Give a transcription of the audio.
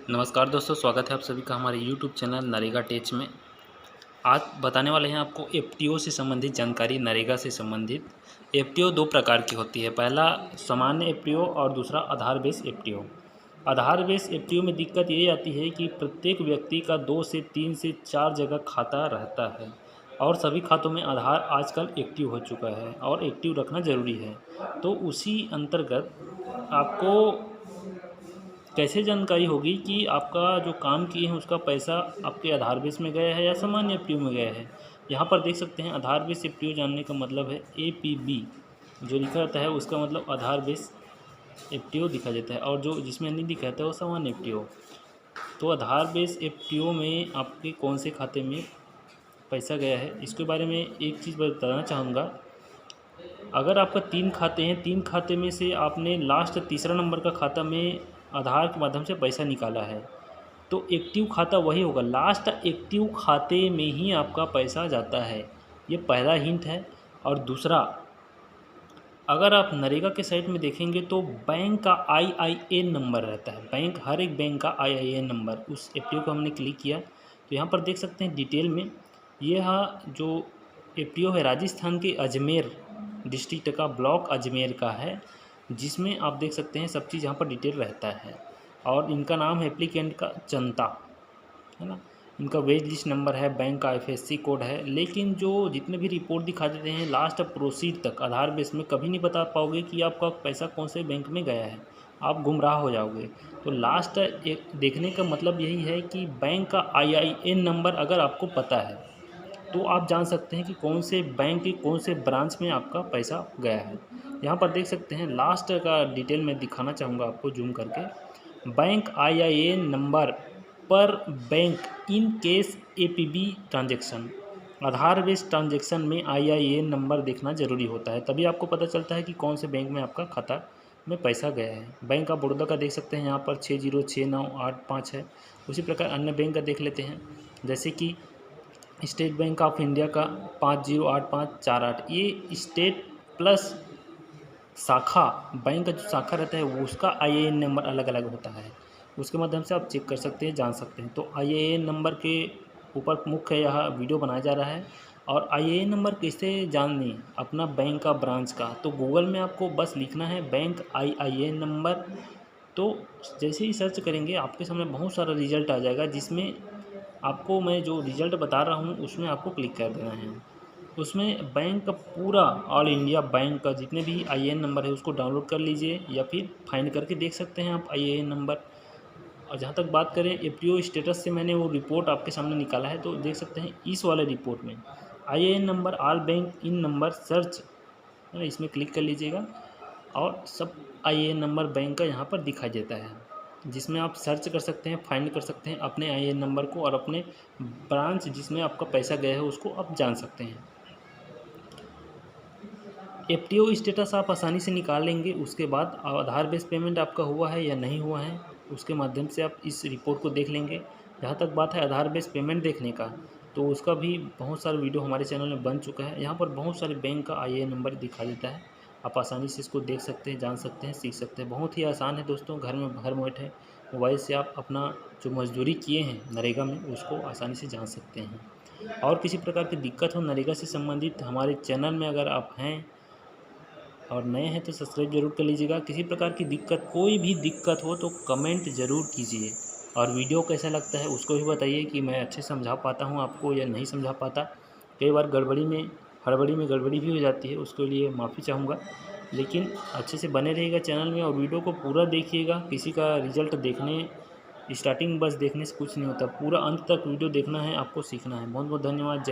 नमस्कार दोस्तों, स्वागत है आप सभी का हमारे YouTube चैनल नरेगा टेच में। आज बताने वाले हैं आपको एफटीओ से संबंधित जानकारी। नरेगा से संबंधित एफटीओ दो प्रकार की होती है, पहला सामान्य एफटीओ और दूसरा आधार बेस एफटीओ। आधार बेस एफटीओ में दिक्कत ये आती है कि प्रत्येक व्यक्ति का 2 से 3 से 4 जगह खाता रहता है और सभी खातों में आधार आजकल एक्टिव हो चुका है और एक्टिव रखना ज़रूरी है। तो उसी अंतर्गत आपको कैसे जानकारी होगी कि आपका जो काम किए हैं उसका पैसा आपके आधार बेस में गया है या सामान्य एफटीओ में गया है। यहाँ पर देख सकते हैं आधार बेस एफटीओ जानने का मतलब है एपीबी जो लिखा रहता है उसका मतलब आधार बेस एफटीओ दिखा जाता है, और जो जिसमें नहीं दिखा रहता है वो सामान्य एफटीओ। तो आधार बेस एफटीओ में आपके कौन से खाते में पैसा गया है इसके बारे में एक चीज़ बताना चाहूँगा। अगर आपका 3 खाते हैं, 3 खाते में से आपने लास्ट तीसरा नंबर का खाता में आधार के माध्यम से पैसा निकाला है तो एक्टिव खाता वही होगा, लास्ट एक्टिव खाते में ही आपका पैसा जाता है। ये पहला हिंट है। और दूसरा, अगर आप नरेगा के साइट में देखेंगे तो बैंक का आईआईएन नंबर रहता है, हर एक बैंक का आईआईएन नंबर। उस एफटीओ को हमने क्लिक किया तो यहाँ पर देख सकते हैं डिटेल में यह जो एफटीओ है राजस्थान के अजमेर डिस्ट्रिक्ट का, ब्लॉक अजमेर का है, जिसमें आप देख सकते हैं सब चीज़ यहाँ पर डिटेल रहता है। और इनका नाम है एप्लीकेंट का जनता, है ना। इनका वेज लिस्ट नंबर है, बैंक का आईएफएससी कोड है। लेकिन जो जितने भी रिपोर्ट दिखा देते हैं लास्ट प्रोसीड तक आधार बेस में कभी नहीं बता पाओगे कि आपका पैसा कौन से बैंक में गया है, आप गुमराह हो जाओगे। तो लास्ट एक देखने का मतलब यही है कि बैंक का आईआईएन नंबर अगर आपको पता है तो आप जान सकते हैं कि कौन से बैंक के कौन से ब्रांच में आपका पैसा गया है। यहाँ पर देख सकते हैं लास्ट का डिटेल में दिखाना चाहूँगा आपको जूम करके। बैंक आईआईएन नंबर पर bank in case APB transaction, Aadhaar based transaction में आईआईएन नंबर देखना ज़रूरी होता है, तभी आपको पता चलता है कि कौन से बैंक में आपका खाता में पैसा गया है। बैंक ऑफ बड़ौदा का देख सकते हैं यहाँ पर 606985 है। उसी प्रकार अन्य बैंक का देख लेते हैं, जैसे कि स्टेट बैंक ऑफ इंडिया का 508548। ये स्टेट प्लस शाखा बैंक का जो शाखा रहता है वो उसका आईएएन नंबर अलग अलग होता है, उसके माध्यम से आप चेक कर सकते हैं, जान सकते हैं। तो आईएएन नंबर के ऊपर मुख्य यह वीडियो बनाया जा रहा है। और आईएएन नंबर कैसे जानने अपना बैंक का ब्रांच का, तो गूगल में आपको बस लिखना है बैंक आईआईएन नंबर। तो जैसे ही सर्च करेंगे आपके सामने बहुत सारा रिजल्ट आ जाएगा, जिसमें आपको मैं जो रिज़ल्ट बता रहा हूँ उसमें आपको क्लिक कर देना है। उसमें बैंक का पूरा ऑल इंडिया बैंक का जितने भी आईएएन नंबर है उसको डाउनलोड कर लीजिए या फिर फाइंड करके देख सकते हैं आप आईएएन नंबर। और जहाँ तक बात करें एफटीओ स्टेटस से, मैंने वो रिपोर्ट आपके सामने निकाला है तो देख सकते हैं इस वाले रिपोर्ट में आईएएन नंबर ऑल बैंक इन नंबर सर्च, है ना, इसमें क्लिक कर लीजिएगा और सब आईएएन नंबर बैंक का यहाँ पर दिखाई देता है, जिसमें आप सर्च कर सकते हैं, फाइंड कर सकते हैं अपने आईएएन नंबर को और अपने ब्रांच जिसमें आपका पैसा गया है उसको आप जान सकते हैं। एफटीओ स्टेटस आप आसानी से निकाल लेंगे। उसके बाद आधार बेस पेमेंट आपका हुआ है या नहीं हुआ है उसके माध्यम से आप इस रिपोर्ट को देख लेंगे। जहाँ तक बात है आधार बेस पेमेंट देखने का, तो उसका भी बहुत सारा वीडियो हमारे चैनल में बन चुका है। यहाँ पर बहुत सारे बैंक का आईएएन नंबर दिखा देता है, आप आसानी से इसको देख सकते हैं, जान सकते हैं, सीख सकते हैं। बहुत ही आसान है दोस्तों, घर बैठे मोबाइल से आप अपना जो मजदूरी किए हैं नरेगा में उसको आसानी से जान सकते हैं। और किसी प्रकार की दिक्कत हो नरेगा से संबंधित, हमारे चैनल में अगर आप हैं और नए हैं तो सब्सक्राइब जरूर कर लीजिएगा। किसी प्रकार की दिक्कत, कोई भी दिक्कत हो तो कमेंट ज़रूर कीजिए। और वीडियो कैसा लगता है उसको भी बताइए कि मैं अच्छे समझा पाता हूँ आपको या नहीं समझा पाता। कई बार हड़बड़ी में गड़बड़ी भी हो जाती है, उसके लिए माफ़ी चाहूँगा। लेकिन अच्छे से बने रहिएगा चैनल में और वीडियो को पूरा देखिएगा। किसी का रिज़ल्ट देखने स्टार्टिंग बस देखने से कुछ नहीं होता, पूरा अंत तक वीडियो देखना है, आपको सीखना है। बहुत बहुत धन्यवाद। जय